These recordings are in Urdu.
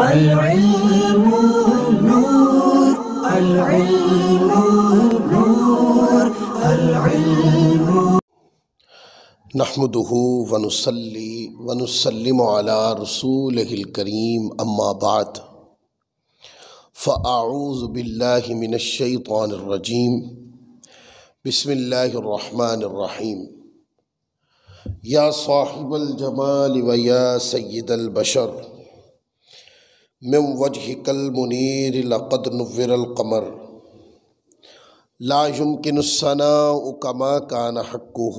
العلم نور، العلم نور، العلم. نحمده ونصلي ونسلم على رسوله الكريم اما بعد فاعوذ بالله من الشيطان الرجيم. بسم الله الرحمن الرحيم. یا صاحب الجمال ویا سید البشر، من وجهك المنير لقد نور القمر، لا يمكن الثناء كما كان حقه.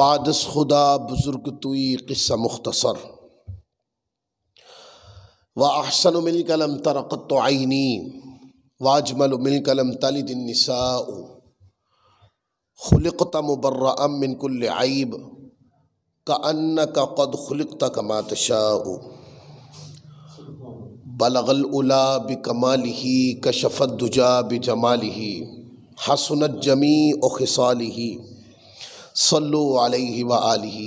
بعد از خدا بزرگ توئی قصہ مختصر، وأحسن منك لم تر قط عيني، وأجمل منك لم تلد النساء، خلقت مبرأ من كل عيب، كأنك قد خلقت كما تشاء. بلغ العلا بکمالہ، کشف الدجا بجمالہ، حسنت جمیع خصالہ، صلو علیہ وآلہ.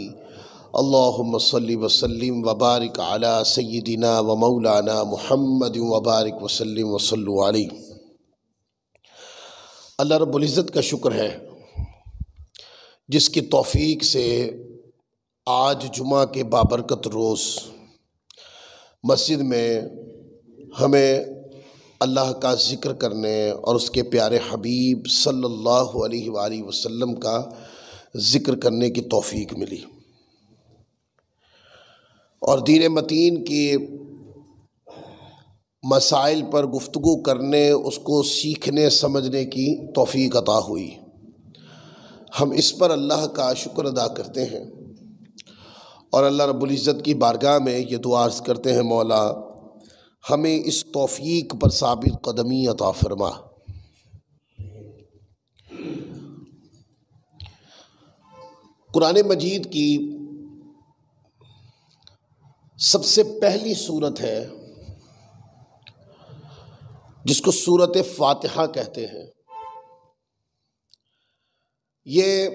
اللہم صلی وسلم وبارک علی سیدنا و مولانا محمد وبارک وسلم وصلو علیہ. اللہ رب العزت کا شکر ہے جس کی توفیق سے آج جمعہ کے بابرکت روز مسجد میں ہمیں اللہ کا ذکر کرنے اور اس کے پیارے حبیب صلی اللہ علیہ وآلہ وسلم کا ذکر کرنے کی توفیق ملی، اور دین متین کی مسائل پر گفتگو کرنے، اس کو سیکھنے سمجھنے کی توفیق عطا ہوئی. ہم اس پر اللہ کا شکر ادا کرتے ہیں اور اللہ رب العزت کی بارگاہ میں یہ دعا عرض کرتے ہیں، مولا ہمیں اس توفیق پر ثابت قدمی عطا فرما. قرآن مجید کی سب سے پہلی سورت ہے جس کو سورت فاتحہ کہتے ہیں. یہ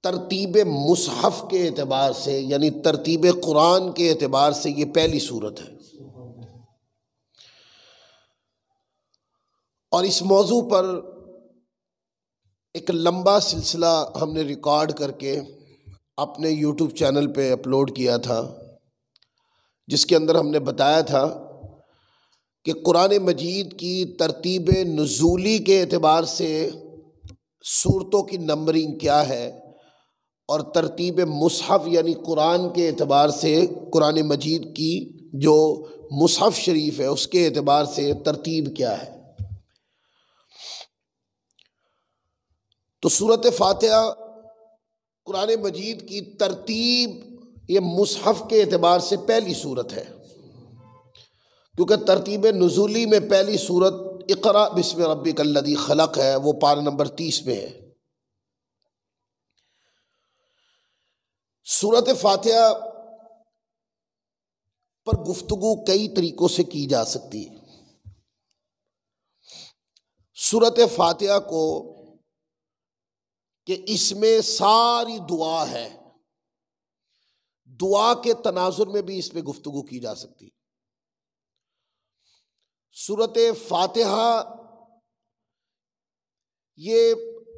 ترتیب مصحف کے اعتبار سے، یعنی ترتیب قرآن کے اعتبار سے یہ پہلی سورت ہے، اور اس موضوع پر ایک لمبا سلسلہ ہم نے ریکارڈ کر کے اپنے یوٹیوب چینل پہ اپلوڈ کیا تھا، جس کے اندر ہم نے بتایا تھا کہ قرآن مجید کی ترتیب نزولی کے اعتبار سے سورتوں کی نمبرنگ کیا ہے، اور ترتیب مصحف یعنی قرآن کے اعتبار سے قرآن مجید کی جو مصحف شریف ہے اس کے اعتبار سے ترتیب کیا ہے. تو سورت فاتحہ قرآن مجید کی ترتیب یہ مصحف کے اعتبار سے پہلی سورت ہے، کیونکہ ترتیب نزولی میں پہلی سورت اقرأ بسم ربک الذی خلق ہے، وہ پارہ نمبر 30 میں ہے. سورت فاتحہ پر گفتگو کئی طریقوں سے کی جا سکتی ہے. سورت فاتحہ کو کہ اس میں ساری دعا ہے، دعا کے تناظر میں بھی اس پہ گفتگو کی جا سکتی. سورت فاتحہ یہ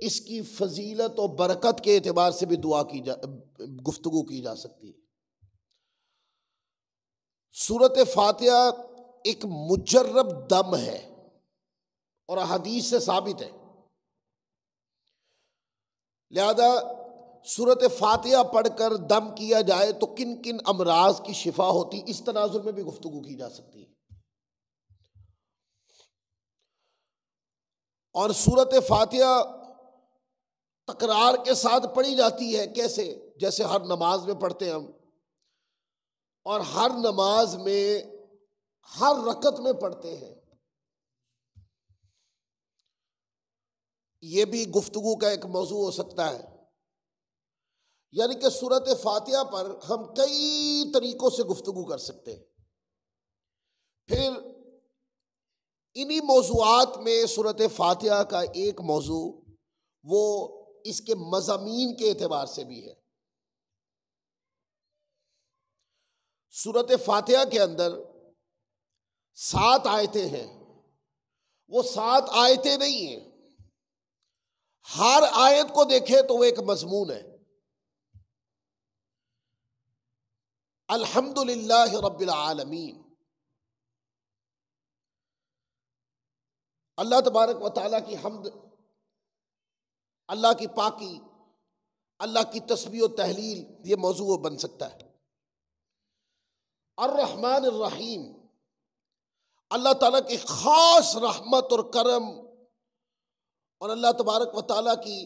اس کی فضیلت و برکت کے اعتبار سے بھی گفتگو کی جا سکتی ہے. سورت فاتحہ ایک مجرب دم ہے اور حدیث سے ثابت ہے، لہذا سورت فاتحہ پڑھ کر دم کیا جائے تو کن کن امراض کی شفا ہوتی، اس تناظر میں بھی گفتگو کی جا سکتی ہے. اور سورت فاتحہ تکرار کے ساتھ پڑھی جاتی ہے، کیسے؟ جیسے ہر نماز میں پڑھتے ہیں ہم، اور ہر نماز میں ہر رکعت میں پڑھتے ہیں. یہ بھی گفتگو کا ایک موضوع ہو سکتا ہے. یعنی کہ سورت فاتحہ پر ہم کئی طریقوں سے گفتگو کر سکتے ہیں. پھر انہی موضوعات میں سورت فاتحہ کا ایک موضوع وہ اس کے مضامین کے اعتبار سے بھی ہے. سورۃ فاتحہ کے اندر 7 آیتیں ہیں، وہ 7 آیتیں نہیں ہیں، ہر آیت کو دیکھیں تو وہ ایک مضمون ہے۔ الحمدللہ رب العالمین، اللہ تبارک و تعالیٰ کی حمد، اللہ کی پاکی، اللہ کی تسبیح و تحلیل، یہ موضوع بن سکتا ہے۔ الرحمن الرحیم، اللہ تعالیٰ کی خاص رحمت اور کرم، اور اللہ تبارک و تعالیٰ کی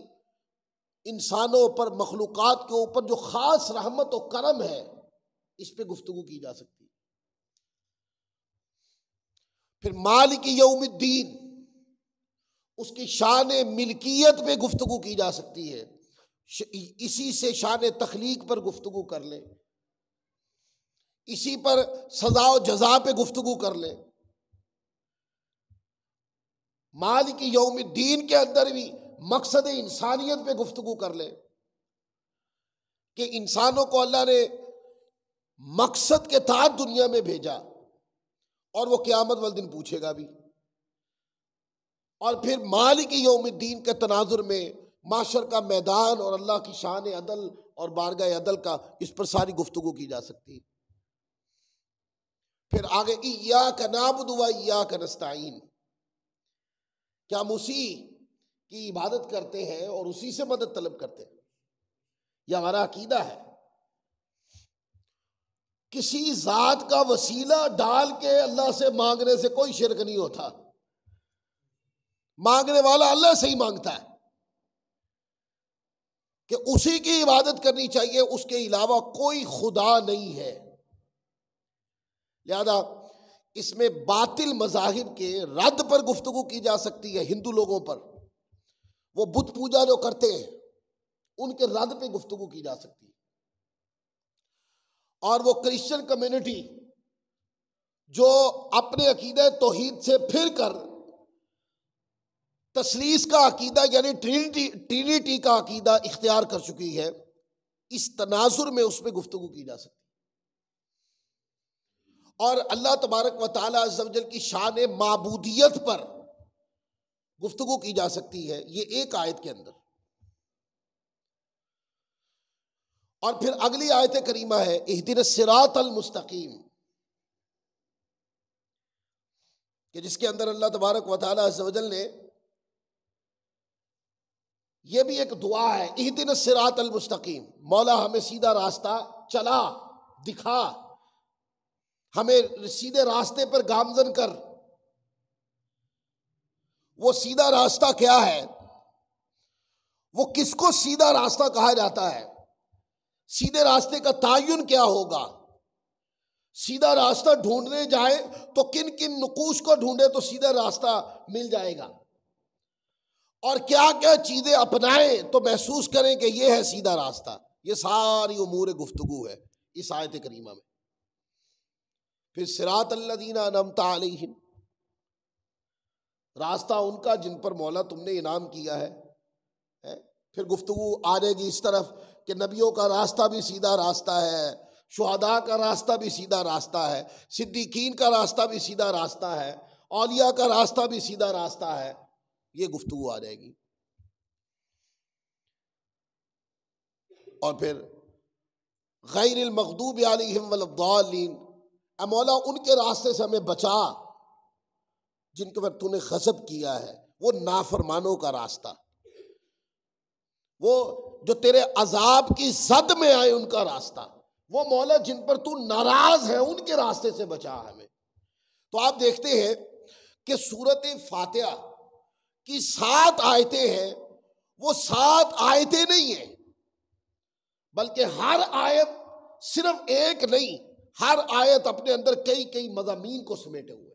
انسانوں پر، مخلوقات کے اوپر جو خاص رحمت و کرم ہے، اس پہ گفتگو کی جا سکتی ہے۔ پھر مالک یوم الدین، اس کی شان ملکیت پہ گفتگو کی جا سکتی ہے، اسی سے شان تخلیق پر گفتگو کر لیں، اسی پر سزا و جزا پہ گفتگو کر لیں۔ مالک یوم الدین کے اندر بھی مقصد انسانیت پہ گفتگو کر لیں کہ انسانوں کو اللہ نے مقصد کے تحت دنیا میں بھیجا، اور وہ قیامت والدن پوچھے گا بھی۔ اور پھر مالک یوم الدین کے تناظر میں معاشر کا میدان اور اللہ کی شان عدل اور بارگاہ عدل کا، اس پر ساری گفتگو کی جا سکتی ہے۔ پھر آگے ایاک نعبد و ایاک نستعین، کیا ہم اسی کی عبادت کرتے ہیں اور اسی سے مدد طلب کرتے ہیں، یہ ہمارا عقیدہ ہے۔ کسی ذات کا وسیلہ ڈال کے اللہ سے مانگنے سے کوئی شرک نہیں ہوتا، مانگنے والا اللہ سے ہی مانگتا ہے کہ اسی کی عبادت کرنی چاہیے، اس کے علاوہ کوئی خدا نہیں ہے۔ لہذا اس میں باطل مذاہب کے رد پر گفتگو کی جا سکتی ہے، ہندو لوگوں پر، وہ بت پوجا جو کرتے ہیں ان کے رد پہ گفتگو کی جا سکتی ہے، اور وہ کرسچن کمیونٹی جو اپنے عقیدہ توحید سے پھر کر تثلیث کا عقیدہ یعنی ٹرینٹی کا عقیدہ اختیار کر چکی ہے، اس تناظر میں اس پہ گفتگو کی جا سکتی ہے۔ اور اللہ تبارک و تعالیٰ عز و جل کی شان معبودیت پر گفتگو کی جا سکتی ہے، یہ ایک آیت کے اندر۔ اور پھر اگلی آیت کریمہ ہے اہدنا الصراط المستقیم، کہ جس کے اندر اللہ تبارک و تعالیٰ عز و جل نے، یہ بھی ایک دعا ہے، اہدنا الصراط المستقیم، مولا ہمیں سیدھا راستہ چلا دکھا، ہمیں سیدھے راستے پر گامزن کر۔ وہ سیدھا راستہ کیا ہے؟ وہ کس کو سیدھا راستہ کہا جاتا ہے؟ سیدھے راستے کا تعین کیا ہوگا؟ سیدھا راستہ ڈھونڈنے جائیں تو کن کن نقوش کو ڈھونڈے تو سیدھا راستہ مل جائے گا، اور کیا کیا چیزیں اپنائیں تو محسوس کریں کہ یہ ہے سیدھا راستہ۔ یہ ساری امور گفتگو ہے اس آیت کریمہ میں۔ پھر صراط الذین انعمت علیہم، راستہ ان کا جن پر مولا تم نے انعام کیا ہے۔ پھر گفتگو آ جائے گی اس طرف کہ نبیوں کا راستہ بھی سیدھا راستہ ہے، شہداء کا راستہ بھی سیدھا راستہ ہے، صدیقین کا راستہ بھی سیدھا راستہ ہے، اولیاء کا راستہ بھی سیدھا راستہ ہے، یہ گفتگو آ جائے گی۔ اور پھر غیر المغضوب علیہم ولا الضالین، اے مولا ان کے راستے سے ہمیں بچا جن کے پر تو نے غضب کیا ہے، وہ نافرمانوں کا راستہ، وہ جو تیرے عذاب کی زد میں آئے ان کا راستہ، وہ مولا جن پر تو ناراض ہے ان کے راستے سے بچا ہمیں۔ تو آپ دیکھتے ہیں کہ سورۃ فاتحہ کی 7 آیتیں ہیں، وہ 7 آیتیں نہیں ہیں، بلکہ ہر آیت صرف ایک نہیں، ہر آیت اپنے اندر کئی مضامین کو سمیٹے ہوئے۔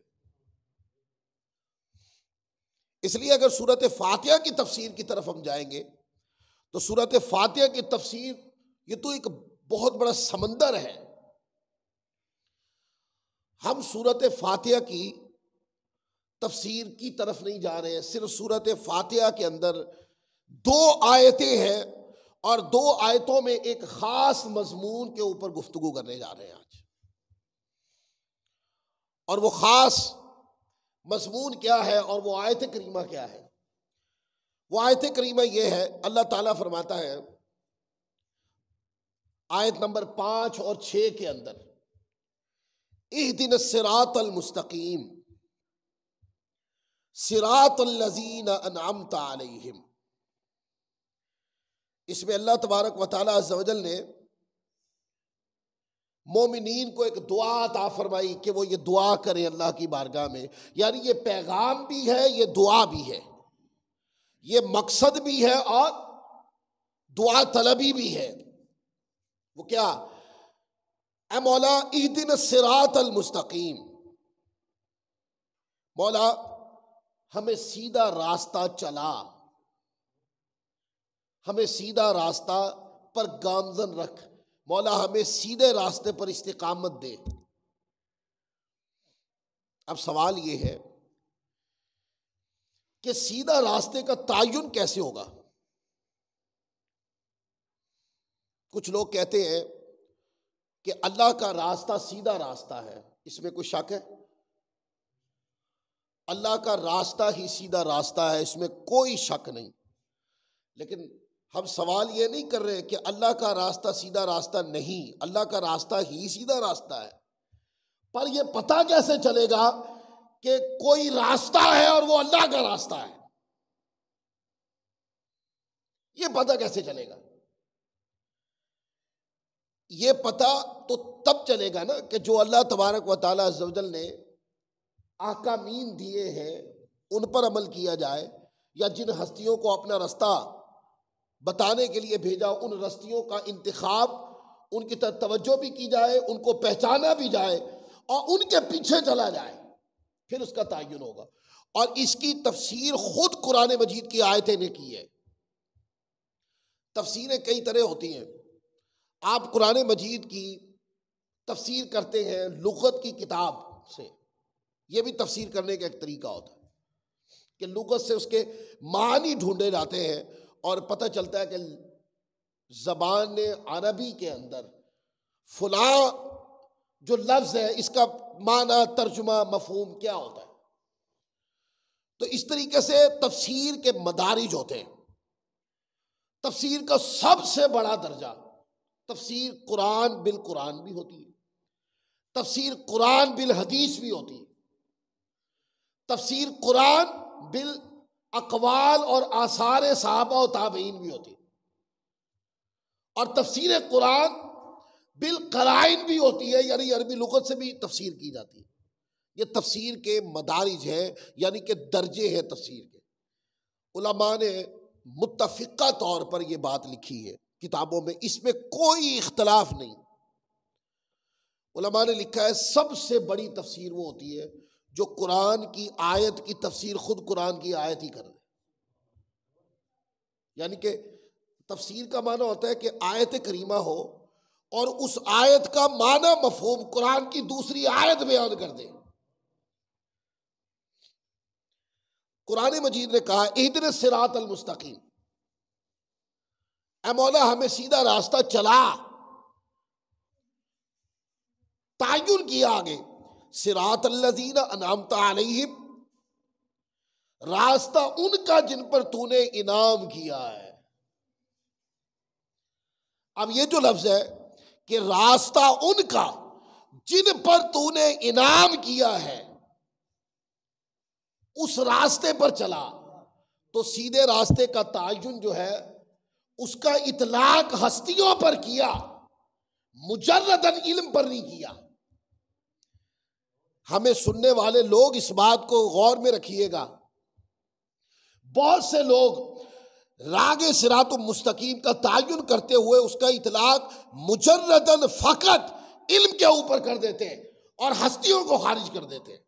اس لیے اگر سورۃ فاتحہ کی تفسیر کی طرف ہم جائیں گے تو سورۃ فاتحہ کی تفسیر یہ تو ایک بہت بڑا سمندر ہے۔ ہم سورۃ فاتحہ کی تفسیر کی طرف نہیں جا رہے ہیں، صرف سورۃ فاتحہ کے اندر 2 آیتیں ہیں، اور 2 آیتوں میں ایک خاص مضمون کے اوپر گفتگو کرنے جا رہے ہیں آج۔ اور وہ خاص مضمون کیا ہے اور وہ آیت کریمہ کیا ہے؟ وہ آیت کریمہ یہ ہے، اللہ تعالیٰ فرماتا ہے آیت نمبر 5 اور 6 کے اندر، اہدنا الصراط المستقیم صراط الذین انعمت علیہم۔ اس میں اللہ تبارک و تعالیٰ عز و جل نے مومنین کو ایک دعا عطا فرمائی کہ وہ یہ دعا کریں اللہ کی بارگاہ میں، یعنی یہ پیغام بھی ہے، یہ دعا بھی ہے، یہ مقصد بھی ہے اور دعا طلبی بھی ہے۔ وہ کیا؟ اے مولا اہدنا الصراط المستقیم، مولا ہمیں سیدھا راستہ چلا، ہمیں سیدھا راستہ پر گامزن رکھ، مولا ہمیں سیدھے راستے پر استقامت دے۔ اب سوال یہ ہے کہ سیدھا راستے کا تعین کیسے ہوگا؟ کچھ لوگ کہتے ہیں کہ اللہ کا راستہ سیدھا راستہ ہے، اس میں کوئی شک ہے؟ اللہ کا راستہ ہی سیدھا راستہ ہے، اس میں کوئی شک نہیں، لیکن ہم سوال یہ نہیں کر رہے کہ اللہ کا راستہ سیدھا راستہ نہیں، اللہ کا راستہ ہی سیدھا راستہ ہے، پر یہ پتہ کیسے چلے گا کہ کوئی راستہ ہے اور وہ اللہ کا راستہ ہے؟ یہ پتہ کیسے چلے گا؟ یہ پتہ تو تب چلے گا نا کہ جو اللہ تبارک و تعالیٰ عز و جل نے احکامین دیے ہیں ان پر عمل کیا جائے، یا جن ہستیوں کو اپنا رستہ بتانے کے لیے بھیجا ان رستیوں کا انتخاب، ان کی طرف توجہ بھی کی جائے، ان کو پہچانا بھی جائے اور ان کے پیچھے چلا جائے، پھر اس کا تعین ہوگا۔ اور اس کی تفسیر خود قرآن مجید کی آیتیں نے کی ہے۔ تفسیریں کئی طرح ہوتی ہیں، آپ قرآن مجید کی تفسیر کرتے ہیں لغت کی کتاب سے، یہ بھی تفسیر کرنے کا ایک طریقہ ہوتا ہے کہ لغت سے اس کے معنی ڈھونڈے جاتے ہیں اور پتہ چلتا ہے کہ زبان عربی کے اندر فلاں جو لفظ ہے اس کا معنی، ترجمہ، مفہوم کیا ہوتا ہے۔ تو اس طریقے سے تفسیر کے مدارج ہوتے ہیں۔ تفسیر کا سب سے بڑا درجہ تفسیر قرآن بالقرآن بھی ہوتی ہے، تفسیر قرآن بالحدیث بھی ہوتی ہے، تفسیر قرآن بالاقوال اور آثار صحابہ و تابعین بھی ہوتی ہے، اور تفسیر قرآن بالقرائن بھی ہوتی ہے، یعنی عربی لغت سے بھی تفسیر کی جاتی ہے۔ یہ تفسیر کے مدارج ہیں، یعنی کہ درجے ہیں تفسیر کے۔ علماء نے متفقہ طور پر یہ بات لکھی ہے کتابوں میں، اس میں کوئی اختلاف نہیں۔ علماء نے لکھا ہے سب سے بڑی تفسیر وہ ہوتی ہے جو قرآن کی آیت کی تفسیر خود قرآن کی آیت ہی کر دے۔ یعنی کہ تفسیر کا معنی ہوتا ہے کہ آیت کریمہ ہو اور اس آیت کا معنی مفہوم قرآن کی دوسری آیت بیان کر دے۔ قرآن مجید نے کہا اہدنا الصراط المستقیم، اے مولا ہمیں سیدھا راستہ چلا، تعین کیا آگے صراط الذین انعمت علیہم، راستہ ان کا جن پر تو نے انعام کیا ہے۔ اب یہ جو لفظ ہے کہ راستہ ان کا جن پر تو نے انعام کیا ہے، اس راستے پر چلا، تو سیدھے راستے کا تعین جو ہے اس کا اطلاق ہستیوں پر کیا، مجرداً علم پر نہیں کیا۔ ہمیں سننے والے لوگ اس بات کو غور میں رکھیے گا، بہت سے لوگ راگ صراط مستقیم کا تعین کرتے ہوئے اس کا اطلاق مجرداً فقط علم کے اوپر کر دیتے ہیں اور ہستیوں کو خارج کر دیتے ہیں،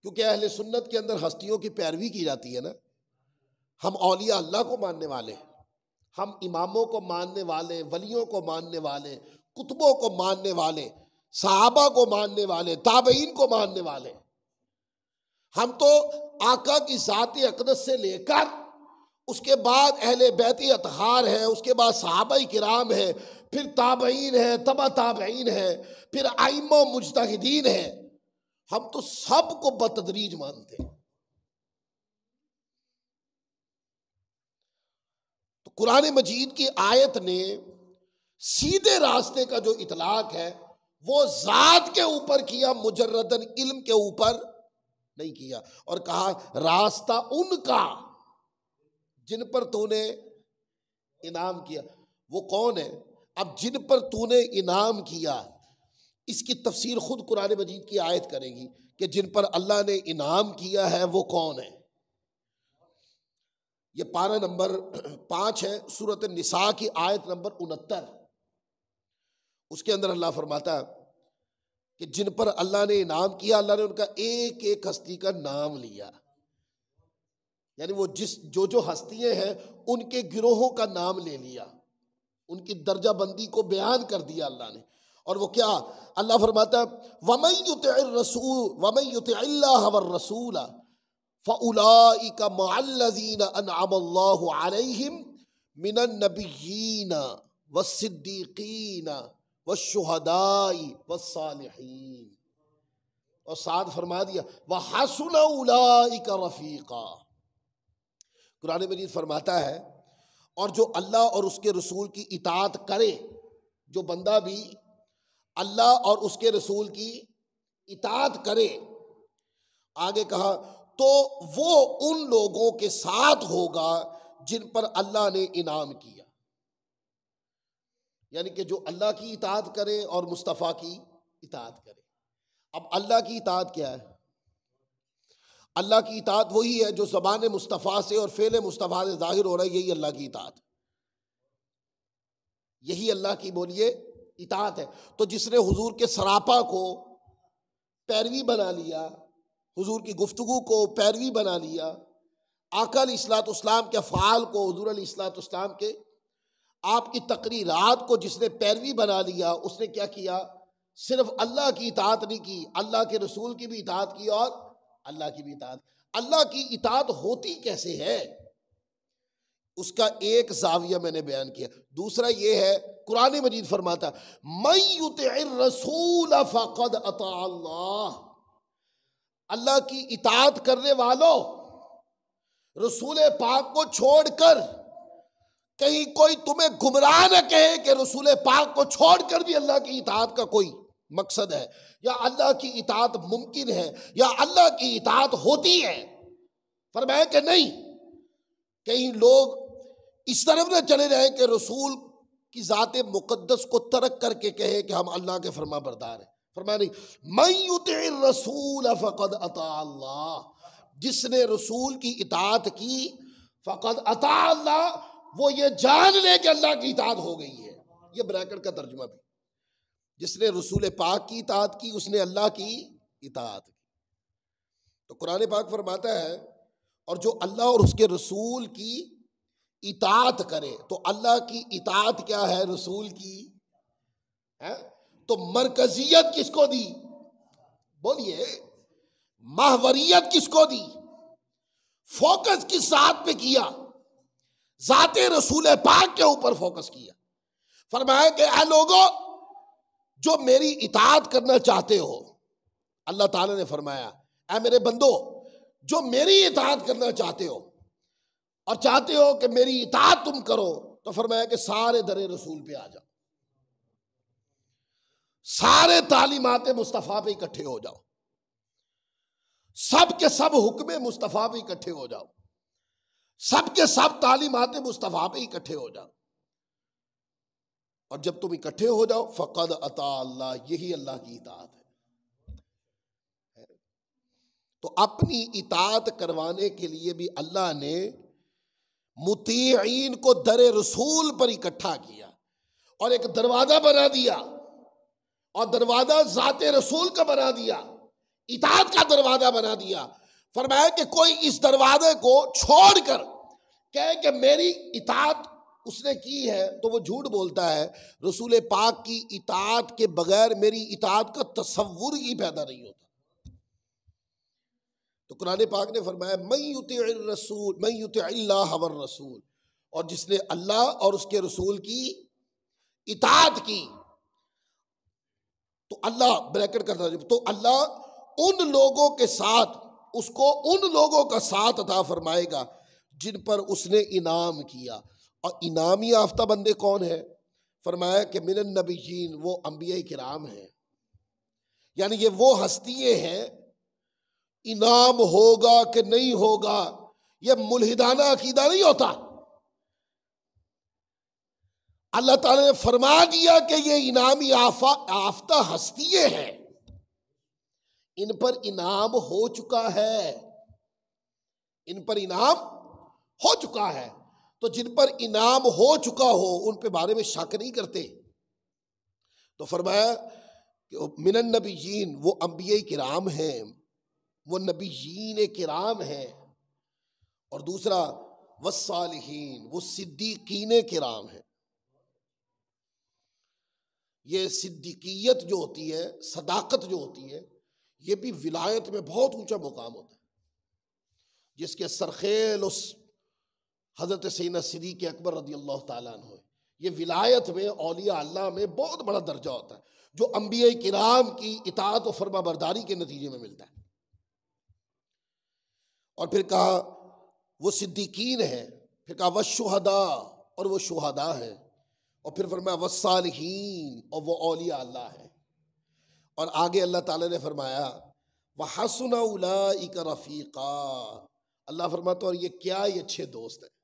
کیونکہ اہل سنت کے اندر ہستیوں کی پیروی کی جاتی ہے نا۔ ہم اولیاء اللہ کو ماننے والے، ہم اماموں کو ماننے والے، ولیوں کو ماننے والے، کتبوں کو ماننے والے، صحابہ کو ماننے والے، تابعین کو ماننے والے۔ ہم تو آقا کی ذات اقدس سے لے کر اس کے بعد اہل بیت اطہار ہے، اس کے بعد صحابہ کرام ہے، پھر تابعین ہے، تبع تابعین ہے، پھر ائمہ و مجتہدین ہے، ہم تو سب کو بتدریج مانتے ہیں۔ تو قرآن مجید کی آیت نے سیدھے راستے کا جو اطلاق ہے وہ ذات کے اوپر کیا، مجردن علم کے اوپر نہیں کیا، اور کہا راستہ ان کا جن پر تو نے انعام کیا۔ وہ کون ہے؟ اب جن پر تو نے انعام کیا، اس کی تفسیر خود قرآن مجید کی آیت کرے گی کہ جن پر اللہ نے انعام کیا ہے وہ کون ہے۔ یہ پارہ نمبر 5 ہے، سورۃ النساء کی آیت نمبر 69۔ اس کے اندر اللہ فرماتا ہے کہ جن پر اللہ نے انعام کیا، اللہ نے ان کا ایک ایک ہستی کا نام لیا، یعنی وہ جو ہستیاں ہیں ان کے گروہوں کا نام لے لیا، ان کی درجہ بندی کو بیان کر دیا اللہ نے۔ اور وہ کیا؟ اللہ فرماتا ہے وَمَن يُطِعِ اللَّهَ وَالرَّسُولَ فَأُولَئِكَ مَعَ الَّذِينَ أَنْعَمَ اللَّهُ عَلَيْهِمْ مِنَ النَّبِيِّينَ وَالصِّدِّيقِينَ وَالشُّهَدَاءِ وَالصَّالِحِينَ، اور ساتھ فرما دیا وَحَسُنَ أُولَئِكَ رَفِيقًا۔ قرآن مجید فرماتا ہے اور جو اللہ اور اس کے رسول کی اطاعت کرے، جو بندہ بھی اللہ اور اس کے رسول کی اطاعت کرے، آگے کہا تو وہ ان لوگوں کے ساتھ ہوگا جن پر اللہ نے انعام کیا، یعنی کہ جو اللہ کی اطاعت کرے اور مصطفیٰ کی اطاعت کرے۔ اب اللہ کی اطاعت کیا ہے؟ اللہ کی اطاعت وہی ہے جو زبان مصطفیٰ سے اور فعل مصطفیٰ سے ظاہر ہو رہا ہے، یہی اللہ کی اطاعت، یہی اللہ کی بولیے اطاعت ہے۔ تو جس نے حضور کے سراپا کو پیروی بنا لیا، حضور کی گفتگو کو پیروی بنا لیا، آقا علیہ الصلوۃ والسلام کے افعال کو، حضور علیہ الصلوۃ والسلام کے آپ کی تقریرات کو جس نے پیروی بنا لیا، اس نے کیا کیا؟ صرف اللہ کی اطاعت نہیں کی، اللہ کے رسول کی بھی اطاعت کی اور اللہ کی بھی اطاعت۔ اللہ کی اطاعت ہوتی کیسے ہے؟ اس کا ایک زاویہ میں نے بیان کیا۔ دوسرا یہ ہے، قرآن مجید فرماتا مَن یُطِعِ الرَّسُولَ فَقَدْ أَطَاعَ اللَّهَ، اللہ کی اطاعت کرنے والوں، رسول پاک کو چھوڑ کر کہیں کوئی تمہیں گمراہ نہ کہے کہ رسول پاک کو چھوڑ کر بھی اللہ کی اطاعت کا کوئی مقصد ہے، یا اللہ کی اطاعت ممکن ہے، یا اللہ کی اطاعت ہوتی ہے۔ فرمایا کہ نہیں، کہیں لوگ اس طرف نہ چلے جائیں کہ رسول کی ذات مقدس کو ترک کر کے کہے کہ ہم اللہ کے فرما بردار ہیں۔ فرمایا نہیں، مَن یُطِعِ الرَّسُولَ فَقَدْ أَطَاعَ اللَّهَ، جس نے رسول کی اطاعت کی فَقَدْ أَطَاعَ اللَّهَ، وہ یہ جان لے کہ اللہ کی اطاعت ہو گئی ہے۔ یہ بریکٹ کا ترجمہ بھی، جس نے رسول پاک کی اطاعت کی اس نے اللہ کی اطاعت کی۔ تو قرآن پاک فرماتا ہے اور جو اللہ اور اس کے رسول کی اطاعت کرے، تو اللہ کی اطاعت کیا ہے؟ رسول کی ہے۔ تو مرکزیت کس کو دی؟ بولیے، محوریت کس کو دی؟ فوکس کس ذات پہ کیا؟ ذات رسول پاک کے اوپر فوکس کیا۔ فرمایا کہ اے لوگوں جو میری اطاعت کرنا چاہتے ہو، اللہ تعالیٰ نے فرمایا اے میرے بندو جو میری اطاعت کرنا چاہتے ہو اور چاہتے ہو کہ میری اطاعت تم کرو، تو فرمایا کہ سارے در رسول پہ آ جاؤ، سارے تعلیمات مصطفیٰ پہ اکٹھے ہو جاؤ، سب کے سب حکم مصطفیٰ پہ اکٹھے ہو جاؤ، سب کے سب تعلیمات مصطفیٰ پہ اکٹھے ہو جاؤ۔ اور جب تم اکٹھے ہو جاؤ فقد اطاع اللہ، یہی اللہ کی اطاعت ہے۔ تو اپنی اطاعت کروانے کے لیے بھی اللہ نے مطیعین کو در رسول پر اکٹھا کیا اور ایک دروازہ بنا دیا، اور دروازہ ذات رسول کا بنا دیا، اطاعت کا دروازہ بنا دیا۔ فرمایا کہ کوئی اس دروازے کو چھوڑ کر کہے کہ میری اطاعت اس نے کی ہے تو وہ جھوٹ بولتا ہے۔ رسول پاک کی اطاعت کے بغیر میری اطاعت کا تصور ہی پیدا نہیں ہوتا۔ تو قرآن پاک نے فرمایا من یطع الرسول من یطع اللہ والرسول، اور جس نے اللہ اور اس کے رسول کی اطاعت کی تو اللہ بریکٹ کرتا تو اللہ ان لوگوں کے ساتھ اس کو ان لوگوں کا ساتھ عطا فرمائے گا جن پر اس نے انعام کیا. اور انعامی یافتہ بندے کون ہیں؟ فرمایا کہ من النبیین، وہ انبیاء کرام ہیں. یعنی یہ وہ ہستیاں ہیں. انعام ہوگا کہ نہیں ہوگا یہ ملحدانہ عقیدہ نہیں ہوتا. اللہ تعالیٰ نے فرما دیا کہ یہ انعامی یافتہ ہستیاں ہیں، ان پر انعام ہو چکا ہے، ان پر انعام ہو چکا ہے. تو جن پر انعام ہو چکا ہو ان پہ بارے میں شک نہیں کرتے. تو فرمایا کہ من النبیین، وہ انبیاء کرام ہیں، وہ نبیین کرام ہیں. اور دوسرا والصالحین، وہ صدیقین کرام ہیں. یہ صدیقیت جو ہوتی ہے، صداقت جو ہوتی ہے، یہ بھی ولایت میں بہت اونچا مقام ہوتا ہے، جس کے سرخیل اس حضرت سیدنا صدیق اکبر رضی اللہ تعالیٰ عنہ. یہ ولایت میں، اولیاء اللہ میں بہت بڑا درجہ ہوتا ہے، جو انبیاء کرام کی اطاعت و فرما برداری کے نتیجے میں ملتا ہے. اور پھر کہا وہ صدیقین ہیں، پھر کہا والشہداء، اور وہ شہداء ہیں. اور پھر فرمایا والصالحین، اور وہ اولیاء اللہ ہیں. اور آگے اللہ تعالیٰ نے فرمایا وحسن اولئک رفیقا. اللہ فرماتا اور یہ کیا، یہ اچھے دوست ہیں.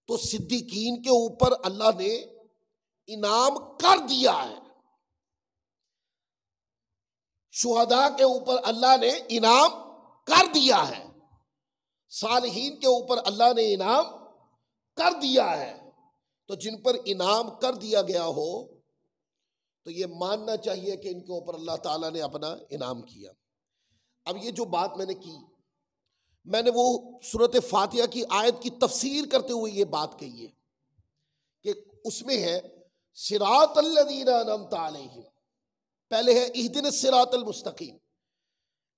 تو صدیقین کے اوپر اللہ نے انعام کر دیا ہے، شہداء کے اوپر اللہ نے انعام کر دیا ہے، صالحین کے اوپر اللہ نے انعام کر دیا ہے. تو جن پر انعام کر دیا گیا ہو تو یہ ماننا چاہیے کہ ان کے اوپر اللہ تعالیٰ نے اپنا انعام کیا. اب یہ جو بات میں نے کی، میں نے وہ سورۃ فاتحہ کی آیت کی تفسیر کرتے ہوئے یہ بات کہی ہے کہ اس میں ہے صراط الذین انعمت علیہم، پہلے ہے اہدنا الصراط المستقیم،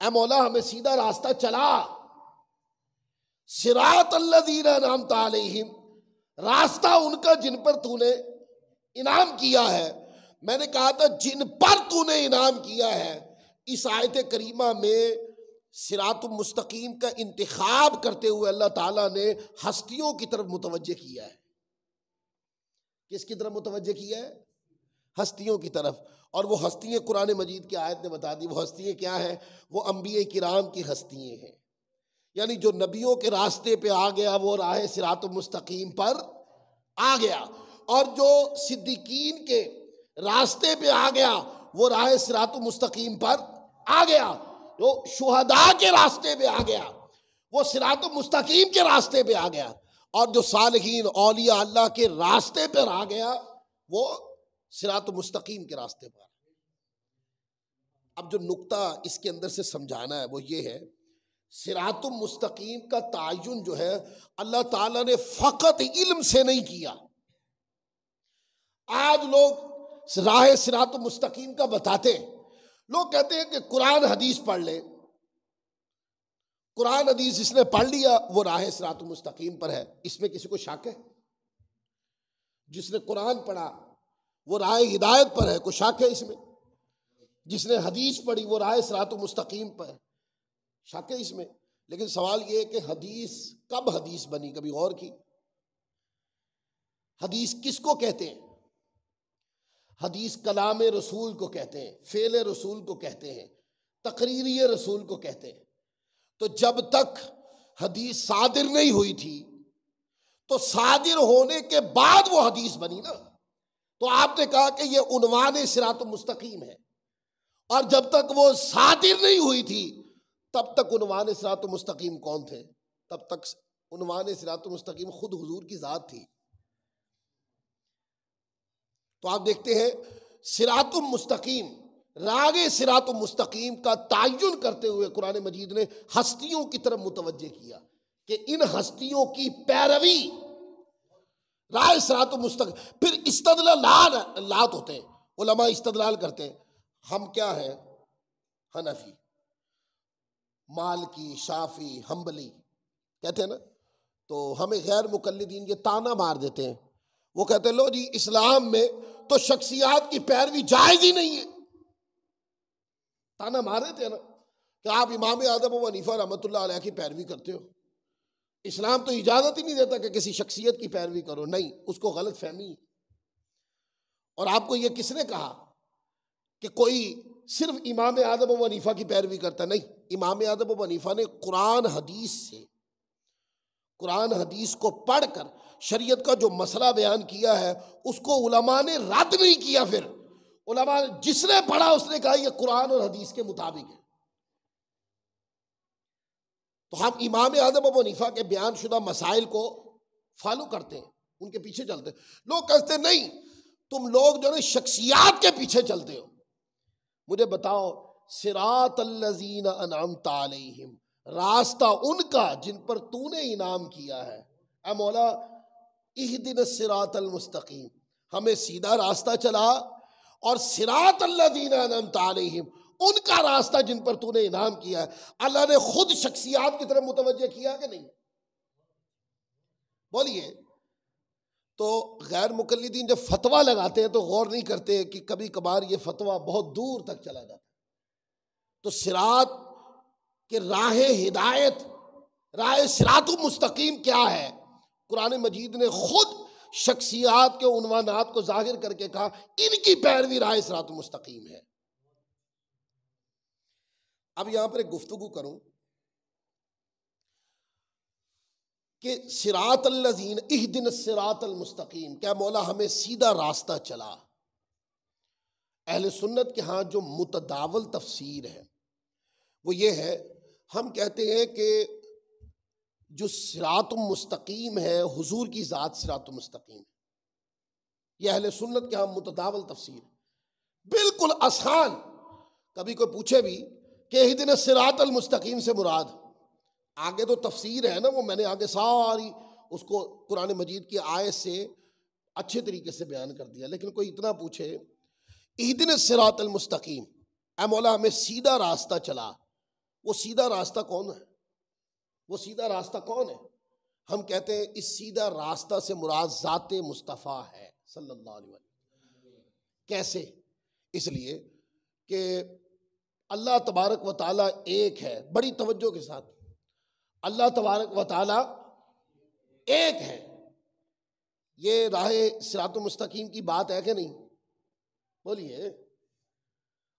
اے مولا ہمیں سیدھا راستہ چلا. صراط الذین انعمت علیہم، راستہ ان کا جن پر تو نے انعام کیا ہے. میں نے کہا تھا جن پر تو نے انعام کیا ہے، اس آیت کریمہ میں صراط المستقیم کا انتخاب کرتے ہوئے اللہ تعالیٰ نے ہستیوں کی طرف متوجہ کیا ہے. کس کی طرف متوجہ کیا ہے؟ ہستیوں کی طرف. اور وہ ہستیاں قرآن مجید کی آیت نے بتا دی. وہ ہستیاں کیا ہیں؟ وہ انبیاء کرام کی ہستیاں ہیں. یعنی جو نبیوں کے راستے پہ آ گیا وہ راہ صراط المستقیم پر آ گیا، اور جو صدیقین کے راستے پہ آ گیا وہ راہ صراط المستقیم پر آ گیا. جو شہداء کے راستے پہ آ گیا وہ صراط المستقیم کے راستے پہ آ گیا، اور جو صالحین اولیاء اللہ کے راستے پر آ گیا وہ صراط المستقیم کے راستے پر. اب جو نقطہ اس کے اندر سے سمجھانا ہے وہ یہ ہے، صراط المستقیم کا تعین جو ہے اللہ تعالیٰ نے فقط علم سے نہیں کیا. آج لوگ راہ صراط المستقیم کا بتاتے ہیں، لوگ کہتے ہیں کہ قرآن حدیث پڑھ لے، قرآن حدیث جس نے پڑھ لیا وہ راہ صراط المستقیم پر ہے. اس میں کسی کو شک ہے؟ جس نے قرآن پڑھا وہ راہ ہدایت پر ہے، کوئی شک ہے اس میں؟ جس نے حدیث پڑھی وہ راہ صراط المستقیم پر ہے، شک ہے اس میں؟ لیکن سوال یہ ہے کہ حدیث کب حدیث بنی؟ کبھی غور کی؟ حدیث کس کو کہتے ہیں؟ حدیث کلام رسول کو کہتے ہیں، فعل رسول کو کہتے ہیں، تقریری رسول کو کہتے ہیں. تو جب تک حدیث صادر نہیں ہوئی تھی تو صادر ہونے کے بعد وہ حدیث بنی نا. تو آپ نے کہا کہ یہ عنوان صراط المستقیم ہے، اور جب تک وہ صادر نہیں ہوئی تھی تب تک عنوان صراط المستقیم کون تھے؟ تب تک عنوان صراط المستقیم خود حضور کی ذات تھی. تو آپ دیکھتے ہیں صراط المستقیم، راگ صراط المستقیم کا تعین کرتے ہوئے قرآن مجید نے ہستیوں کی طرف متوجہ کیا کہ ان ہستیوں کی پیروی راہ صراط المستقیم. پھر استدلالات ہوتے ہیں، علماء استدلال کرتے ہیں. ہم کیا ہیں؟ حنفی، مالکی، شافی، حنبلی کہتے ہیں نا. تو ہمیں غیر مقلدین یہ تانا مار دیتے ہیں، وہ کہتے ہیں لو جی اسلام میں تو شخصیات کی پیروی جائز ہی نہیں ہے. تانا مارے تھے نا کہ آپ امام اعظم ابو حنیفہ رحمۃ اللہ علیہ کی پیروی کرتے ہو. اسلام تو اجازت ہی نہیں دیتا کہ کسی شخصیت کی پیروی کرو. نہیں، اس کو غلط فہمی ہے. اور آپ کو یہ کس نے کہا کہ کوئی صرف امام اعظم ابو حنیفہ کی پیروی کرتا؟ نہیں، امام اعظم ابو حنیفہ نے قرآن حدیث کو پڑھ کر شریعت کا جو مسئلہ بیان کیا ہے اس کو علماء نے رد نہیں کیا. پھر علماء جس نے پڑھا اس نے کہا یہ قرآن اور حدیث کے مطابق ہے. تو ہم امام اعظم ابو حنیفہ کے بیان شدہ مسائل کو فالو کرتے ہیں، ان کے پیچھے چلتے ہیں. لوگ کہتے نہیں تم لوگ جو ہے شخصیات کے پیچھے چلتے ہو. مجھے بتاؤ، صراط الذین انعمت علیہم، راستہ ان کا جن پر تو نے انعام کیا ہے. اے مولا اہدنا الصراط المستقیم، ہمیں سیدھا راستہ چلا. اور صراط الذین انعمت علیہم، ان کا راستہ جن پر تو نے انعام کیا ہے. اللہ نے خود شخصیات کی طرف متوجہ کیا کہ نہیں؟ بولیے. تو غیر مقلدین جب فتویٰ لگاتے ہیں تو غور نہیں کرتے کہ کبھی کبھار یہ فتویٰ بہت دور تک چلا جاتا ہے. تو صراط کہ راہ ہدایت، راہ صراط مستقیم کیا ہے؟ قرآن مجید نے خود شخصیات کے عنوانات کو ظاہر کر کے کہا ان کی پیروی راہ صراط مستقیم ہے. اب یہاں پر ایک گفتگو کروں کہ صراط الذین اہدنا الصراط المستقیم، کیا مولا ہمیں سیدھا راستہ چلا؟ اہل سنت کے ہاں جو متداول تفسیر ہے وہ یہ ہے، ہم کہتے ہیں کہ جو صراط مستقیم ہے حضور کی ذات صراط مستقیم ہے. یہ اہل سنت کے ہاں متداول تفسیر ہے، بالکل آسان. کبھی کوئی پوچھے بھی کہ اہدنا الصراط المستقیم سے مراد، آگے تو تفسیر ہے نا، وہ میں نے آگے ساری اس کو قرآن مجید کی آیت سے اچھے طریقے سے بیان کر دیا. لیکن کوئی اتنا پوچھے اہدنا الصراط المستقیم، اے مولا ہمیں سیدھا راستہ چلا، وہ سیدھا راستہ کون ہے؟ وہ سیدھا راستہ کون ہے؟ ہم کہتے ہیں اس سیدھا راستہ سے مراد ذات مصطفیٰ ہے صلی اللہ علیہ وسلم. کیسے؟ اس لیے کہ اللہ تبارک و تعالیٰ ایک ہے. بڑی توجہ کے ساتھ، اللہ تبارک و تعالیٰ ایک ہے. یہ راہ صراط مستقیم کی بات ہے کہ نہیں؟ بولیے.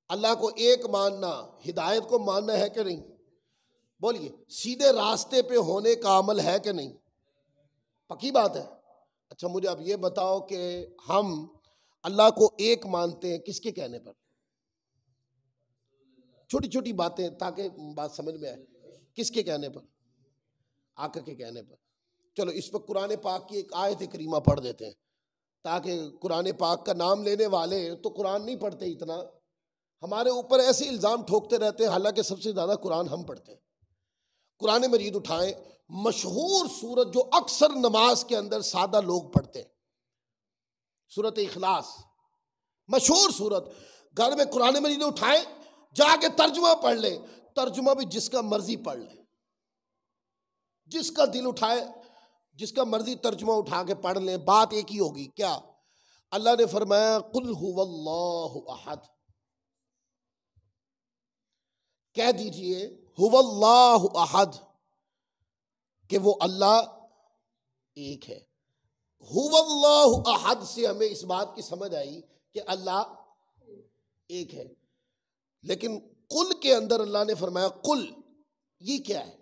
اللہ کو ایک ماننا ہدایت کو ماننا ہے کہ نہیں؟ بولیے. سیدھے راستے پہ ہونے کا عمل ہے کہ نہیں؟ پکی بات ہے. اچھا مجھے اب یہ بتاؤ کہ ہم اللہ کو ایک مانتے ہیں کس کے کہنے پر؟ چھوٹی چھوٹی باتیں تاکہ بات سمجھ میں آئے. کس کے کہنے پر؟ آقا کے کہنے پر. چلو اس پر قرآن پاک کی ایک آیت کریمہ پڑھ دیتے ہیں تاکہ قرآن پاک کا نام لینے والے تو قرآن نہیں پڑھتے، اتنا ہمارے اوپر ایسے الزام ٹھوکتے رہتے ہیں، حالانکہ سب سے زیادہ قرآن ہم پڑھتے ہیں. قرآن مجید اٹھائیں، مشہور سورت جو اکثر نماز کے اندر سادہ لوگ پڑھتے ہیں، سورت اخلاص، مشہور سورت. گھر میں قرآن مجید اٹھائیں، جا کے ترجمہ پڑھ لیں. ترجمہ بھی جس کا مرضی پڑھ لیں، جس کا دل اٹھائے، جس کا مرضی ترجمہ اٹھا کے پڑھ لیں. بات ایک ہی ہوگی. کیا؟ اللہ نے فرمایا قل هو اللہ احد، کہہ دیجئے هو اللہ احد کہ وہ اللہ ایک ہے. هو اللہ احد سے ہمیں اس بات کی سمجھ آئی کہ اللہ ایک ہے. لیکن قل کے اندر اللہ نے فرمایا قل، یہ کیا ہے؟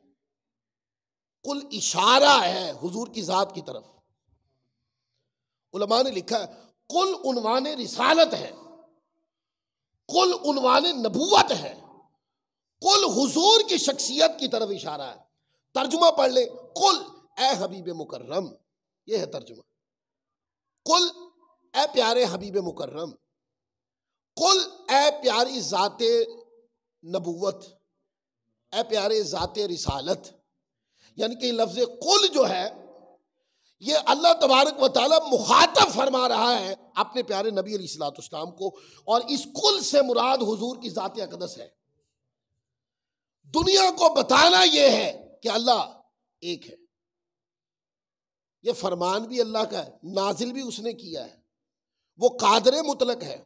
قل اشارہ ہے حضور کی ذات کی طرف. علماء نے لکھا ہے قل عنوان رسالت ہے، قل عنوان نبوت ہے، قل حضور کی شخصیت کی طرف اشارہ ہے. ترجمہ پڑھ لیں، قل اے حبیب مکرم، یہ ہے ترجمہ. قل اے پیارے حبیب مکرم، قل اے پیاری ذات نبوت، اے پیارے ذات رسالت. یعنی کہ لفظ قل جو ہے یہ اللہ تبارک و تعالی مخاطب فرما رہا ہے اپنے پیارے نبی علیہ الصلوۃ والسلام کو، اور اس قل سے مراد حضور کی ذات اقدس ہے. دنیا کو بتانا یہ ہے کہ اللہ ایک ہے. یہ فرمان بھی اللہ کا ہے، نازل بھی اس نے کیا ہے، وہ قادر مطلق ہے،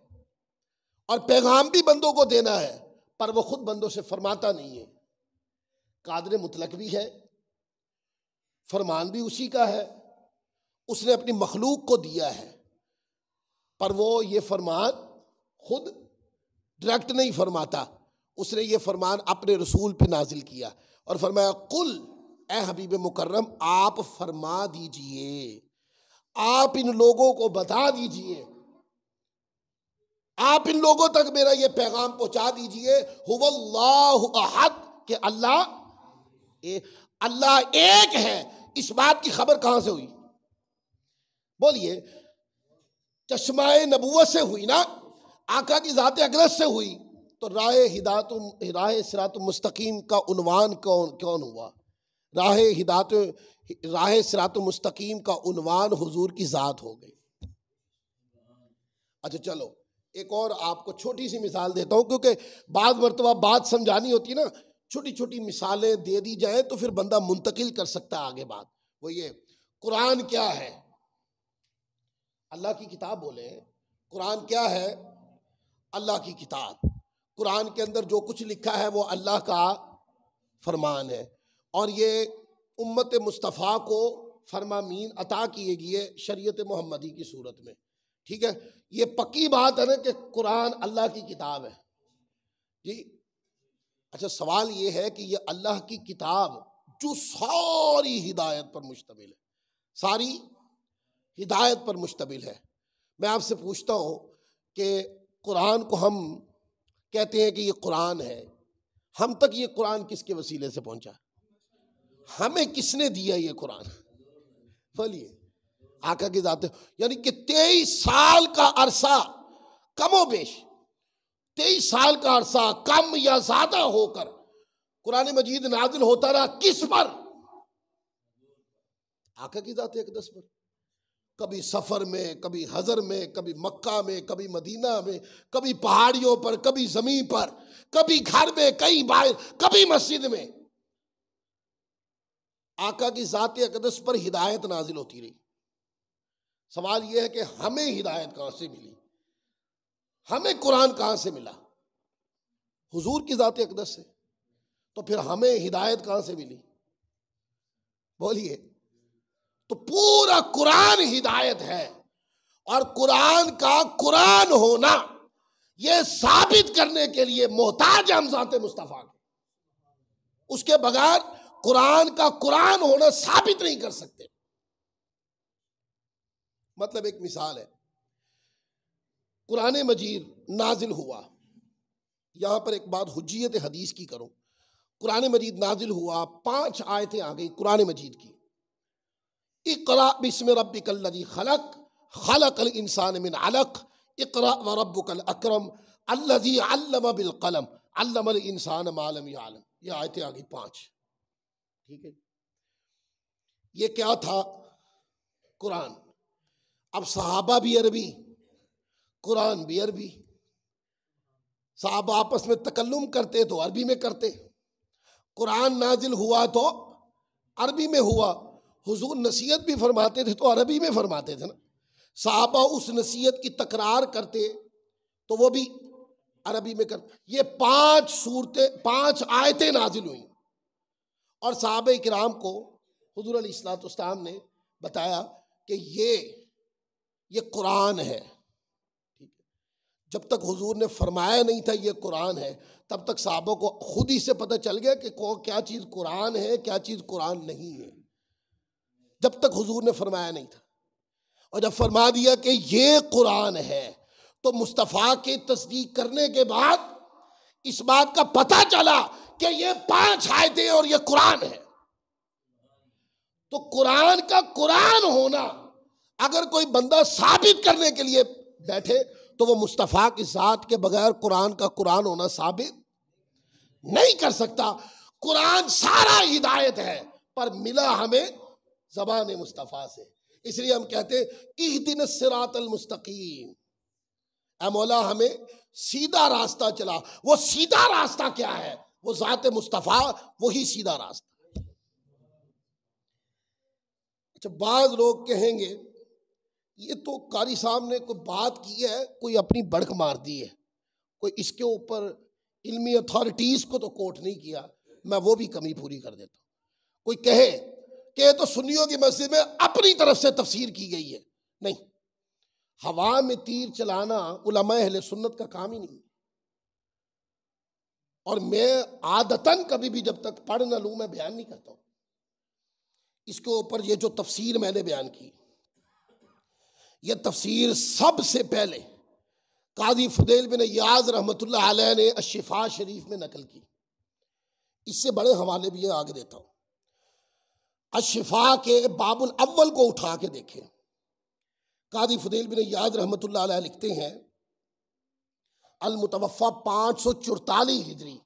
اور پیغام بھی بندوں کو دینا ہے، پر وہ خود بندوں سے فرماتا نہیں ہے۔ قادر مطلق بھی ہے، فرمان بھی اسی کا ہے، اس نے اپنی مخلوق کو دیا ہے، پر وہ یہ فرمان خود ڈائریکٹ نہیں فرماتا، اس نے یہ فرمان اپنے رسول پہ نازل کیا اور فرمایا قل، اے حبیب مکرم آپ فرما دیجئے، آپ ان لوگوں کو بتا دیجئے، آپ ان لوگوں تک میرا یہ پیغام پہنچا دیجئے، هو اللہ احد، کہ اللہ ایک ہے۔ اس بات کی خبر کہاں سے ہوئی؟ بولیے، چشمہ نبوت سے ہوئی نا، آقا کی ذات اقدس سے ہوئی۔ تو راہ صراط مستقیم کا عنوان کون ہوا؟ راہ صراط مستقیم کا عنوان حضور کی ذات ہو گئی۔ اچھا چلو ایک اور آپ کو چھوٹی سی مثال دیتا ہوں، کیونکہ بعض مرتبہ بات سمجھانی ہوتی ہے نا، چھوٹی چھوٹی مثالیں دے دی جائیں تو پھر بندہ منتقل کر سکتا ہے آگے بات۔ وہ یہ قرآن کیا ہے؟ اللہ کی کتاب بولے۔ قرآن کیا ہے؟ اللہ کی کتاب۔ قرآن کے اندر جو کچھ لکھا ہے وہ اللہ کا فرمان ہے، اور یہ امت مصطفیٰ کو فرمامین عطا کیے گئے شریعت محمدی کی صورت میں، ٹھیک ہے؟ یہ پکی بات ہے نا کہ قرآن اللہ کی کتاب ہے جی۔ اچھا سوال یہ ہے کہ یہ اللہ کی کتاب جو ساری ہدایت پر مشتمل ہے، ساری ہدایت پر مشتمل ہے، میں آپ سے پوچھتا ہوں کہ قرآن کو ہم کہتے ہیں کہ یہ قرآن ہے، ہم تک یہ قرآن کس کے وسیلے سے پہنچا؟ ہمیں کس نے دیا یہ قرآن؟ بولیے، آقا کی ذات، یعنی کہ 23 سال کا عرصہ کم و بیش، 23 سال کا عرصہ کم یا زیادہ ہو کر قرآن مجید نازل ہوتا رہا، کس پر؟ آقا کی ذات اقدس پر۔ کبھی سفر میں، کبھی حضر میں، کبھی مکہ میں، کبھی مدینہ میں، کبھی پہاڑیوں پر، کبھی زمین پر، کبھی گھر میں، کہیں باہر، کبھی مسجد میں، آقا کی ذات اقدس پر ہدایت نازل ہوتی رہی۔ سوال یہ ہے کہ ہمیں ہدایت کہاں سے ملی؟ ہمیں قرآن کہاں سے ملا؟ حضور کی ذات اقدس سے۔ تو پھر ہمیں ہدایت کہاں سے ملی؟ بولیے۔ تو پورا قرآن ہدایت ہے، اور قرآن کا قرآن ہونا یہ ثابت کرنے کے لیے محتاج ہم ذات مصطفیٰ کے، اس کے بغیر قرآن کا قرآن ہونا ثابت نہیں کر سکتے۔ مطلب ایک مثال ہے، قرآن مجید نازل ہوا، یہاں پر ایک بات حجیت حدیث کی کروں، قرآن مجید نازل ہوا، 5 آیتیں آ گئی قرآن مجید کی، اقرأ بسم ربک الذی خلق، خلق الانسان من علق، اقرأ وربک الاکرم الذی علم بالقلم، علم الانسان ما لم یعلم۔ یہ آیتیں آ گئی 5، ٹھیک ہے؟ یہ کیا تھا؟ قرآن۔ اب صحابہ بھی عربی، قرآن بھی عربی، صحابہ آپس میں تکلم کرتے تو عربی میں کرتے، قرآن نازل ہوا تو عربی میں ہوا، حضور نصیحت بھی فرماتے تھے تو عربی میں فرماتے تھے نا، صحابہ اس نصیحت کی تکرار کرتے تو وہ بھی عربی میں کرتے۔ یہ 5 آیتیں نازل ہوئیں، اور صحابہ کرام کو حضور علیہ الصلوۃ والسلام نے بتایا کہ یہ قرآن ہے، ٹھیک ہے؟ جب تک حضور نے فرمایا نہیں تھا یہ قرآن ہے، تب تک صحابہ کو خود ہی سے پتہ چل گیا کہ کیا چیز قرآن ہے، کیا چیز قرآن نہیں ہے، جب تک حضور نے فرمایا نہیں تھا۔ اور جب فرما دیا کہ یہ قرآن ہے تو مصطفیٰ کی تصدیق کرنے کے بعد اس بات کا پتہ چلا کہ یہ 5 آیتیں اور یہ قرآن ہے۔ تو قرآن کا قرآن ہونا اگر کوئی بندہ ثابت کرنے کے لیے بیٹھے تو وہ مصطفیٰ کی ذات کے بغیر قرآن کا قرآن ہونا ثابت نہیں کر سکتا۔ قرآن سارا ہدایت ہے، پر ملا ہمیں زبان مصطفیٰ سے، اس لیے ہم کہتے اہدنا الصراط المستقیم، اے مولا ہمیں سیدھا راستہ چلا۔ وہ سیدھا راستہ کیا ہے؟ وہ ذات مصطفیٰ، وہی سیدھا راستہ۔ اچھا، بعض لوگ کہیں گے یہ تو قاری صاحب نے کوئی بات کی ہے، کوئی اپنی بڑک مار دی ہے، کوئی اس کے اوپر علمی اتھارٹیز کو تو کوٹ نہیں کیا، میں وہ بھی کمی پوری کر دیتا ہوں۔ کوئی کہے کہ یہ تو سنیوں کی مسجد میں اپنی طرف سے تفسیر کی گئی ہے، نہیں، ہوا میں تیر چلانا علماء اہل سنت کا کام ہی نہیں ہے۔ اور میں عادتاً کبھی بھی جب تک پڑھ نہ لوں میں بیان نہیں کرتا ہوں۔ اس کے اوپر یہ جو تفسیر میں نے بیان کی، یہ تفسیر سب سے پہلے قاضی فضیل بن یاز رحمۃ اللہ علیہ نے الشفاء شریف میں نقل کی۔ اس سے بڑے حوالے بھی آگے دیتا ہوں۔ الشفاء کے باب الاول کو اٹھا کے دیکھیں، قاضی فضیل بن یاز رحمۃ اللہ علیہ لکھتے ہیں المتوفہ 544 ہجری،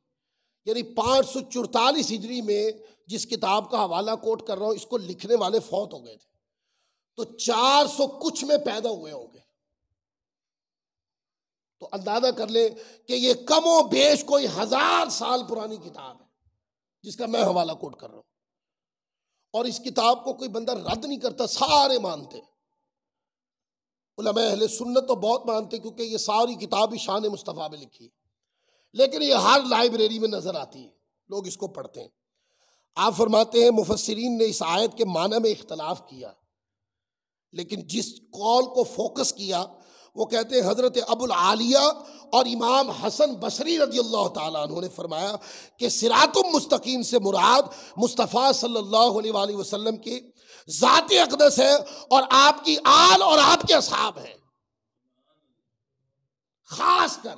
یعنی 544 ہجری میں جس کتاب کا حوالہ کوٹ کر رہا ہوں، اس کو لکھنے والے فوت ہو گئے تھے، تو 400 کچھ میں پیدا ہوئے ہوں گے۔ تو اندازہ کر لیں کہ یہ کم و بیش کوئی 1000 سال پرانی کتاب ہے جس کا میں حوالہ کوٹ کر رہا ہوں، اور اس کتاب کو کوئی بندہ رد نہیں کرتا، سارے مانتے۔ علماء اہل سنت تو بہت مانتے کیونکہ یہ ساری کتاب شان مصطفیٰ میں لکھی ہے، لیکن یہ ہر لائبریری میں نظر آتی ہے، لوگ اس کو پڑھتے ہیں۔ آپ فرماتے ہیں مفسرین نے اس آیت کے معنی میں اختلاف کیا، لیکن جس قول کو فوکس کیا وہ کہتے ہیں حضرت ابو العالیہ اور امام حسن بصری رضی اللہ تعالیٰ عنہ نے فرمایا کہ صراط مستقیم سے مراد مصطفیٰ صلی اللہ علیہ وآلہ وسلم کی ذات اقدس ہے اور آپ کی آل اور آپ کے اصحاب ہیں۔ خاص کر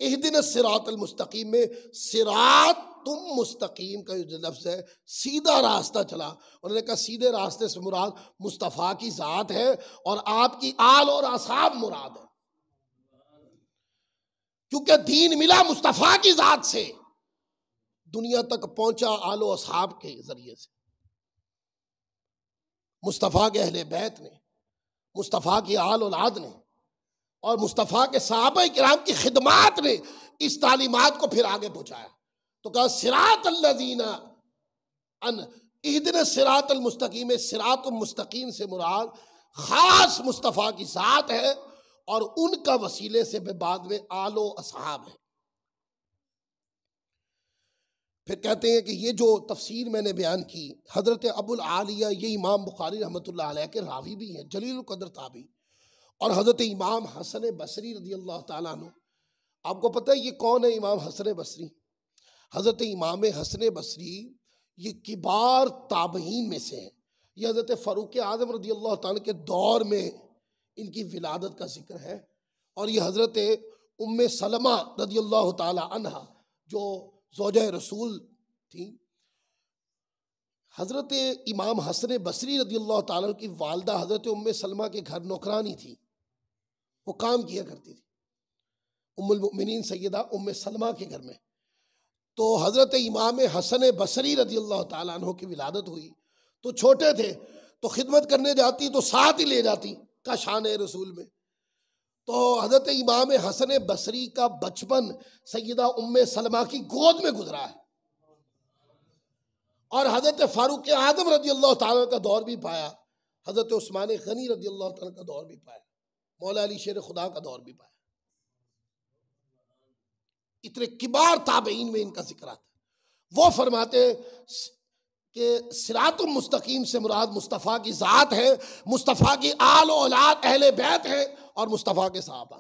اہدنا الصراط المستقیم میں صراط تم مستقیم کا جو لفظ ہے، سیدھا راستہ چلا، انہوں نے کہا سیدھے راستے سے مراد مصطفیٰ کی ذات ہے اور آپ کی آل اور اصحاب مراد ہے، کیونکہ دین ملا مصطفیٰ کی ذات سے، دنیا تک پہنچا آل و اصحاب کے ذریعے سے، مصطفیٰ کے اہل بیت نے، مصطفیٰ کی آل اولاد نے اور مصطفیٰ کے صحابہ کرام کی خدمات نے اس تعلیمات کو پھر آگے پہنچایا۔ تو کہا صراط الذین اہدنا الصراط المستقیم، صراط المستقیم سے مراد خاص مصطفیٰ کی ذات ہے اور ان کا وسیلے سے بعد میں آل و اصحاب ہے۔ پھر کہتے ہیں کہ یہ جو تفسیر میں نے بیان کی، حضرت ابو العالیہ یہ امام بخاری رحمۃ اللہ علیہ کے راوی بھی ہیں، جلیل القدر تابعی، اور حضرت امام حسن بصری رضی اللہ تعالیٰ عنہ۔ آپ کو پتہ ہے یہ کون ہے امام حسن بصری؟ حضرت امام حسن بصری یہ کبار تابعین میں سے ہیں، یہ حضرت فاروق اعظم رضی اللہ تعالیٰ کے دور میں ان کی ولادت کا ذکر ہے، اور یہ حضرت ام سلمہ رضی اللہ تعالیٰ عنہ جو زوجہ رسول تھیں، حضرت امام حسن بصری رضی اللہ تعالیٰ کی والدہ حضرت ام سلمہ کے گھر نوکرانی تھی، وہ کام کیا کرتی تھی ام المؤمنین سیدہ ام سلمہ کے گھر میں۔ تو حضرت امام حسن بصری رضی اللہ تعالیٰ عنہ کی ولادت ہوئی تو چھوٹے تھے، تو خدمت کرنے جاتی تو ساتھ ہی لے جاتی کا شان رسول میں۔ تو حضرت امام حسن بصری کا بچپن سیدہ ام سلمہ کی گود میں گزرا ہے، اور حضرت فاروق اعظم رضی اللہ تعالیٰ کا دور بھی پایا، حضرت عثمان غنی رضی اللہ تعالیٰ کا دور بھی پایا، مولا علی شیر خدا کا دور بھی پایا۔ اتنے کبار تابعین میں ان کا ذکر آتا ہے۔ وہ فرماتے کہ صراط مستقیم سے مراد مصطفیٰ کی ذات ہے، مصطفیٰ کی آل و اولاد اہل بیت ہے اور مصطفیٰ کے صحابہ۔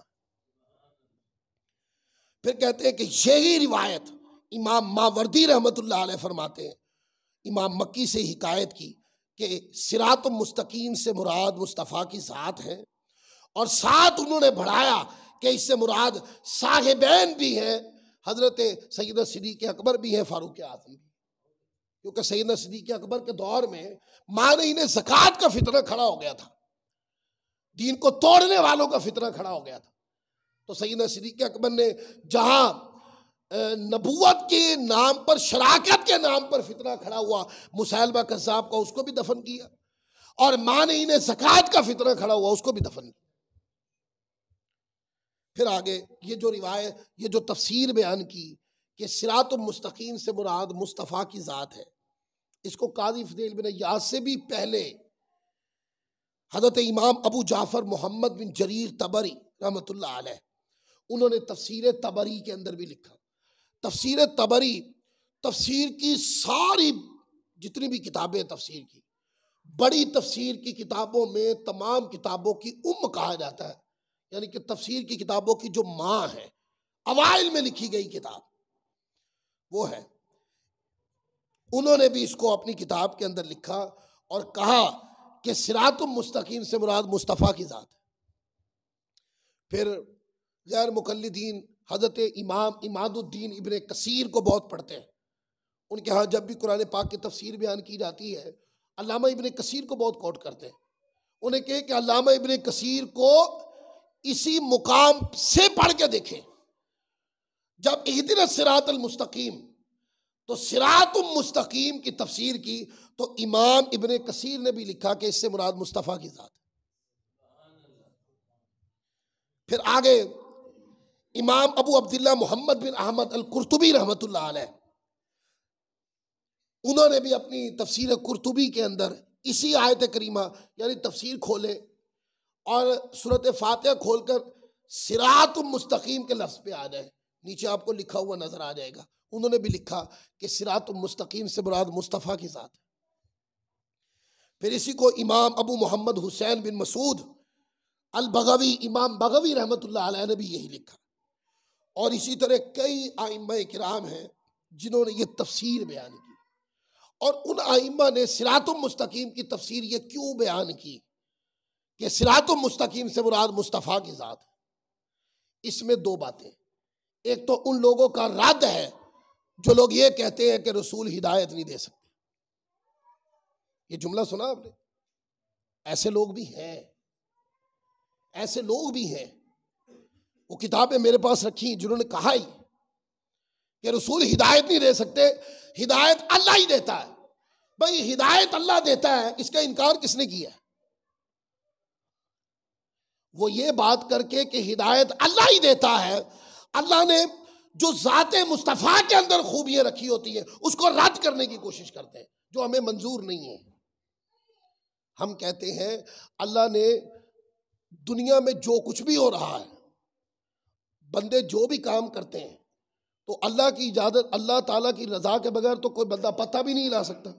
پھر کہتے ہیں کہ یہی روایت امام ماوردی رحمۃ اللہ علیہ فرماتے ہیں، امام مکی سے حکایت کی کہ صراط مستقیم سے مراد مصطفیٰ کی ذات ہے، اور ساتھ انہوں نے بڑھایا کہ اس سے مراد صاحبین بھی ہیں، حضرت سیدنا صدیق اکبر بھی ہیں، فاروق اعظم بھی، کیونکہ سیدنا صدیق اکبر کے دور میں مانعین زکوٰۃ کا فتنہ کھڑا ہو گیا تھا، دین کو توڑنے والوں کا فتنہ کھڑا ہو گیا تھا۔ تو سیدنا صدیق اکبر نے جہاں نبوت کے نام پر، شراکت کے نام پر فتنہ کھڑا ہوا مسیلمہ کذاب کا، اس کو بھی دفن کیا، اور مانعین زکوٰۃ کا فتنہ کھڑا ہوا اس کو بھی دفن کیا۔ پھر آگے یہ جو روایت، یہ جو تفسیر بیان کی کہ صراط مستقیم سے مراد مصطفیٰ کی ذات ہے، اس کو قاضی فضیل بن عیاض سے بھی پہلے حضرت امام ابو جعفر محمد بن جریر طبری رحمۃ اللہ علیہ، انہوں نے تفسیر طبری کے اندر بھی لکھا. تفسیر طبری تفسیر کی ساری جتنی بھی کتابیں تفسیر کی، بڑی تفسیر کی کتابوں میں تمام کتابوں کی کہا جاتا ہے، یعنی کہ تفسیر کی کتابوں کی جو ماں ہے، اوائل میں لکھی گئی کتاب وہ ہے. انہوں نے بھی اس کو اپنی کتاب کے اندر لکھا اور کہا کہ صراط المستقیم سے مراد مصطفیٰ کی ذات ہے. پھر غیر مقلدین حضرت امام اماد الدین ابن کثیر کو بہت پڑھتے ہیں. ان کے ہاں جب بھی قرآن پاک کی تفسیر بیان کی جاتی ہے، علامہ ابن کثیر کو بہت کوٹ کرتے ہیں. انہیں کہے کہ علامہ ابن کثیر کو اسی مقام سے پڑھ کے دیکھیں. جب اہدنا الصراط المستقیم تو صراط المستقیم کی تفسیر کی تو امام ابن کثیر نے بھی لکھا کہ اس سے مراد مصطفیٰ کی ذات ہے. پھر آگے امام ابو عبداللہ محمد بن احمد القرطبی رحمۃ اللہ علیہ، انہوں نے بھی اپنی تفسیر قرطبی کے اندر اسی آیت کریمہ یعنی تفسیر کھولے اور سورۃ فاتحہ کھول کر صراط المستقیم کے لفظ پہ آ جائے، نیچے آپ کو لکھا ہوا نظر آ جائے گا. انہوں نے بھی لکھا کہ صراط المستقیم سے مراد مصطفیٰ کی ذات ہے. پھر اسی کو امام ابو محمد حسین بن مسعود البغوی، امام بغوی رحمۃ اللہ علیہ نے بھی یہی لکھا. اور اسی طرح کئی ائمہ کرام ہیں جنہوں نے یہ تفسیر بیان کی، اور ان ائمہ نے صراط المستقیم کی تفسیر یہ کیوں بیان کی کہ صراط المستقیم سے مراد مصطفیٰ کی ذات ہے. اس میں دو باتیں، ایک تو ان لوگوں کا رد ہے جو لوگ یہ کہتے ہیں کہ رسول ہدایت نہیں دے سکتے. یہ جملہ سنا آپ نے؟ ایسے لوگ بھی ہیں، ایسے لوگ بھی ہیں. وہ کتابیں میرے پاس رکھی جنہوں نے کہا ہی کہ رسول ہدایت نہیں دے سکتے، ہدایت اللہ ہی دیتا ہے. بھئی ہدایت اللہ دیتا ہے، اس کا انکار کس نے کیا ہے؟ وہ یہ بات کر کے کہ ہدایت اللہ ہی دیتا ہے، اللہ نے جو ذات مصطفیٰ کے اندر خوبیاں رکھی ہوتی ہیں اس کو رد کرنے کی کوشش کرتے ہیں جو ہمیں منظور نہیں ہے. ہم کہتے ہیں اللہ نے دنیا میں جو کچھ بھی ہو رہا ہے، بندے جو بھی کام کرتے ہیں، تو اللہ کی اجازت، اللہ تعالیٰ کی رضا کے بغیر تو کوئی بندہ پتہ بھی نہیں لا سکتا.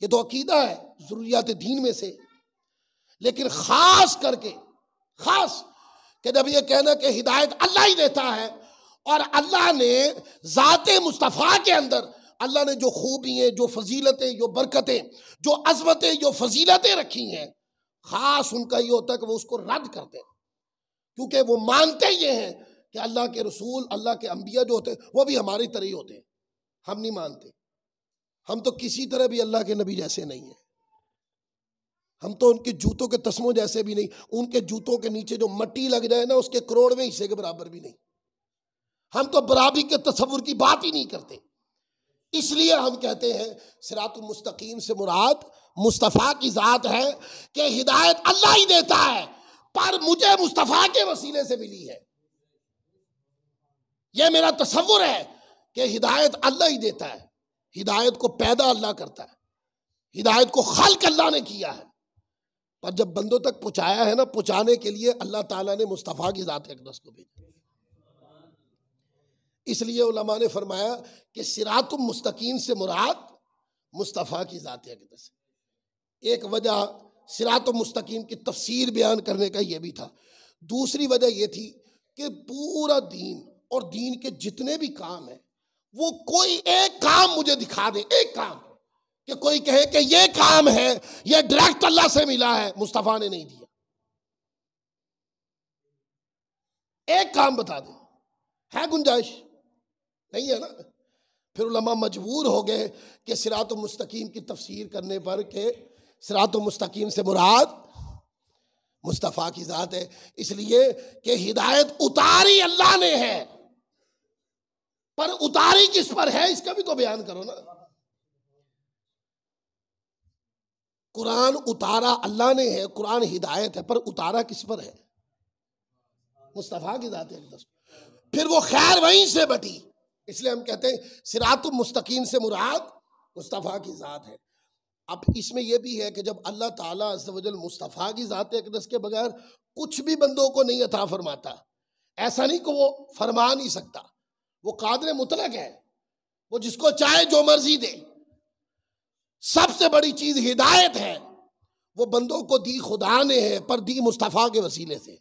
یہ تو عقیدہ ہے ضروریات دین میں سے. لیکن خاص کر کے کہ جب یہ کہنا کہ ہدایت اللہ ہی دیتا ہے اور اللہ نے ذات مصطفیٰ کے اندر اللہ نے جو خوبیاں، جو فضیلتیں، جو برکتیں، جو عظمتیں، جو فضیلتیں رکھی ہیں، خاص ان کا یہ ہوتا ہے کہ وہ اس کو رد کرتے ہیں، کیونکہ وہ مانتے یہ ہیں کہ اللہ کے رسول، اللہ کے انبیاء جو ہوتے ہیں وہ بھی ہماری طرح ہی ہوتے ہیں. ہم نہیں مانتے، ہم تو کسی طرح بھی اللہ کے نبی جیسے نہیں ہیں. ہم تو ان کے جوتوں کے تسموں جیسے بھی نہیں، ان کے جوتوں کے نیچے جو مٹی لگ جائے نا اس کے کروڑویں حصے کے برابر بھی نہیں. ہم تو برابری کے تصور کی بات ہی نہیں کرتے. اس لیے ہم کہتے ہیں صراط المستقیم سے مراد مصطفیٰ کی ذات ہے کہ ہدایت اللہ ہی دیتا ہے، پر مجھے مصطفیٰ کے وسیلے سے ملی ہے. یہ میرا تصور ہے کہ ہدایت اللہ ہی دیتا ہے، ہدایت کو پیدا اللہ کرتا ہے، ہدایت کو خلق اللہ نے کیا ہے، پر جب بندوں تک پہنچایا ہے نا، پہنچانے کے لیے اللہ تعالیٰ نے مصطفیٰ کی ذات اقدس کو بھیجا. اس لیے علماء نے فرمایا کہ صراط المستقیم سے مراد مصطفیٰ کی ذات اقدس. ایک وجہ صراط المستقیم کی تفسیر بیان کرنے کا یہ بھی تھا. دوسری وجہ یہ تھی کہ پورا دین اور دین کے جتنے بھی کام ہیں وہ کوئی ایک کام مجھے دکھا دے، ایک کام کہ کوئی کہے کہ یہ کام ہے، یہ ڈائریکٹ اللہ سے ملا ہے، مصطفیٰ نے نہیں دیا. ایک کام بتا دیں، ہے گنجائش؟ نہیں ہے نا. پھر علماء مجبور ہو گئے کہ صراط المستقیم کی تفسیر کرنے پر کہ صراط المستقیم سے مراد مصطفیٰ کی ذات ہے، اس لیے کہ ہدایت اتاری اللہ نے ہے، پر اتاری کس پر ہے اس کا بھی تو بیان کرو نا. قرآن اتارا اللہ نے ہے، قرآن ہدایت ہے، پر اتارا کس پر ہے؟ مصطفیٰ کی ذات ہے. پھر وہ خیر وہیں سے بٹی. اس لیے ہم کہتے ہیں صراط المستقیم سے مراد مصطفیٰ کی ذات ہے۔ اب اس میں یہ بھی ہے کہ جب اللہ تعالیٰ عز و جل مصطفیٰ کی ذات اقدس کے بغیر کچھ بھی بندوں کو نہیں عطا فرماتا، ایسا نہیں کہ وہ فرما نہیں سکتا، وہ قادر مطلق ہے، وہ جس کو چاہے جو مرضی دے۔ سب سے بڑی چیز ہدایت ہے، وہ بندوں کو دی خدا نے ہے، پر دی مصطفیٰ کے وسیلے سے۔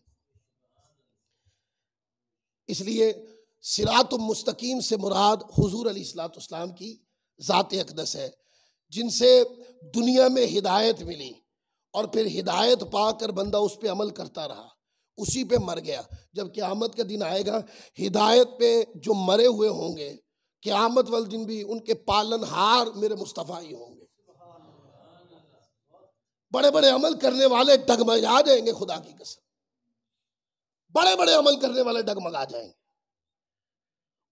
اس لیے صراط مستقیم سے مراد حضور علیہ الصلوۃ والسلام کی ذات اقدس ہے، جن سے دنیا میں ہدایت ملی، اور پھر ہدایت پا کر بندہ اس پہ عمل کرتا رہا، اسی پہ مر گیا۔ جب قیامت کا دن آئے گا، ہدایت پہ جو مرے ہوئے ہوں گے، قیامت والے دن بھی ان کے پالن ہار میرے مصطفیٰ ہی ہوں گے۔ بڑے بڑے عمل کرنے والے ڈگمگا جائیں گے، خدا کی قسم، بڑے بڑے عمل کرنے والے ڈگمگا جائیں گے،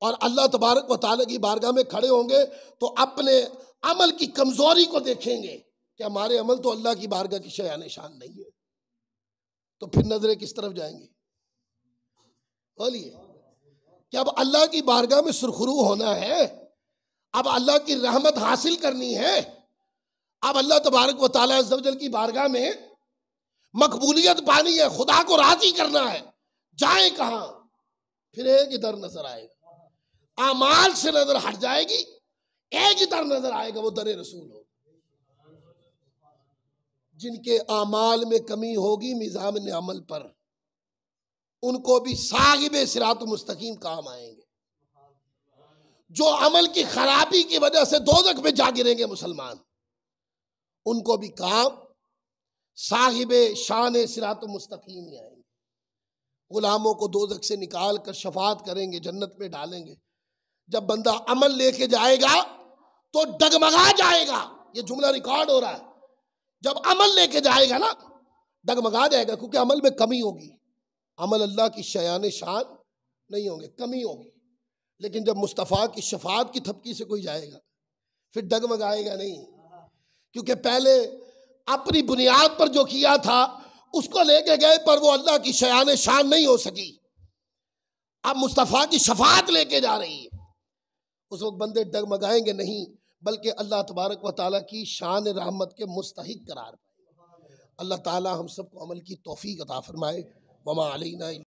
اور اللہ تبارک و تعالیٰ کی بارگاہ میں کھڑے ہوں گے تو اپنے عمل کی کمزوری کو دیکھیں گے کہ ہمارے عمل تو اللہ کی بارگاہ کی شایان شان نہیں ہے، تو پھر نظریں کس طرف جائیں گی؟ بولیے کہ اب اللہ کی بارگاہ میں سرخرو ہونا ہے، اب اللہ کی رحمت حاصل کرنی ہے، اب اللہ تبارک و تعالیٰ عز و جل کی بارگاہ میں مقبولیت پانی ہے، خدا کو راضی کرنا ہے، جائیں کہاں؟ پھر ایک ہی در نظر آئے گا، اعمال سے نظر ہٹ جائے گی، ایک ہی در نظر آئے گا، وہ در رسول ہو۔ جن کے اعمال میں کمی ہوگی میزان عمل پر، ان کو بھی صاحب صراط مستقیم کام آئیں گے۔ جو عمل کی خرابی کی وجہ سے دوزخ میں جا گریں گے مسلمان، ان کو بھی کام صاحب شان صراط مستقیم ہی آئیں گے۔ غلاموں کو دوزخ سے نکال کر شفاعت کریں گے، جنت میں ڈالیں گے۔ جب بندہ عمل لے کے جائے گا تو ڈگمگا جائے گا، یہ جملہ ریکارڈ ہو رہا ہے، جب عمل لے کے جائے گا نا ڈگمگا جائے گا، کیونکہ عمل میں کمی ہوگی، عمل اللہ کی شایان شان نہیں ہوں گے، کمی ہوگی۔ لیکن جب مصطفیٰ کی شفاعت کی تھپکی سے کوئی جائے گا پھر ڈگمگائے گا نہیں، کیونکہ پہلے اپنی بنیاد پر جو کیا تھا اس کو لے کے گئے، پر وہ اللہ کی شایان شان نہیں ہو سکی۔ اب مصطفیٰ کی شفاعت لے کے جا رہی ہے، اس وقت بندے ڈگمگائیں گے نہیں، بلکہ اللہ تبارک و تعالیٰ کی شان رحمت کے مستحق قرار پائے۔ اللہ تعالیٰ ہم سب کو عمل کی توفیق عطا فرمائے۔ وما علینا